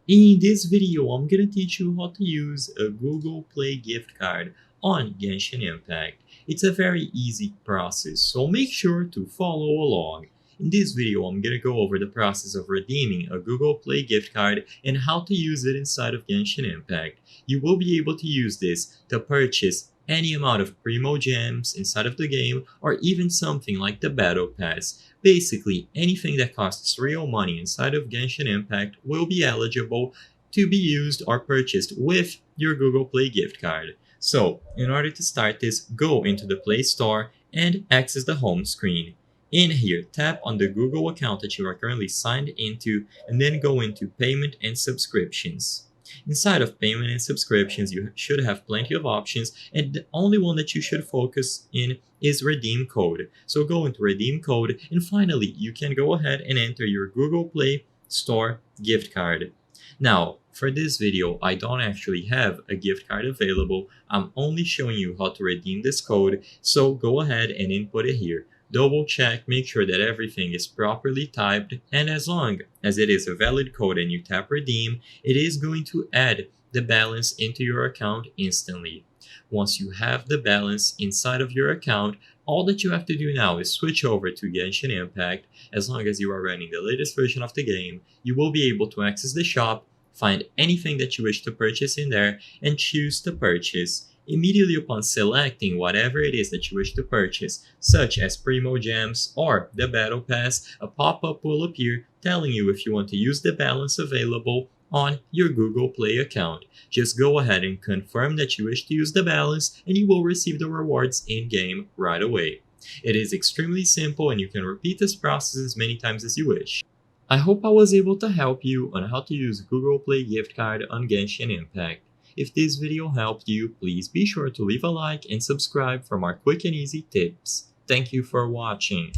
In this video, I'm gonna teach you how to use a Google Play gift card on Genshin Impact. It's a very easy process, so make sure to follow along. In this video, I'm gonna go over the process of redeeming a Google Play gift card and how to use it inside of Genshin Impact. You will be able to use this to purchase any amount of Primo Gems inside of the game, or even something like the Battle Pass. Basically, anything that costs real money inside of Genshin Impact will be eligible to be used or purchased with your Google Play gift card. So, in order to start this, go into the Play Store and access the home screen. In here, tap on the Google account that you are currently signed into and then go into Payment and Subscriptions. Inside of payment and subscriptions, you should have plenty of options, and the only one that you should focus in is redeem code. So go into redeem code, and finally, you can go ahead and enter your Google Play Store gift card. Now, for this video, I don't actually have a gift card available. I'm only showing you how to redeem this code, so go ahead and input it here. Double check, make sure that everything is properly typed, and as long as it is a valid code and you tap redeem, it is going to add the balance into your account instantly. Once you have the balance inside of your account, all that you have to do now is switch over to Genshin Impact. As long as you are running the latest version of the game, you will be able to access the shop, find anything that you wish to purchase in there, and choose to purchase. Immediately upon selecting whatever it is that you wish to purchase, such as Primo Gems or the Battle Pass, a pop-up will appear telling you if you want to use the balance available on your Google Play account. Just go ahead and confirm that you wish to use the balance and you will receive the rewards in-game right away. It is extremely simple and you can repeat this process as many times as you wish. I hope I was able to help you on how to use Google Play gift card on Genshin Impact. If this video helped you, please be sure to leave a like and subscribe for more quick and easy tips. Thank you for watching.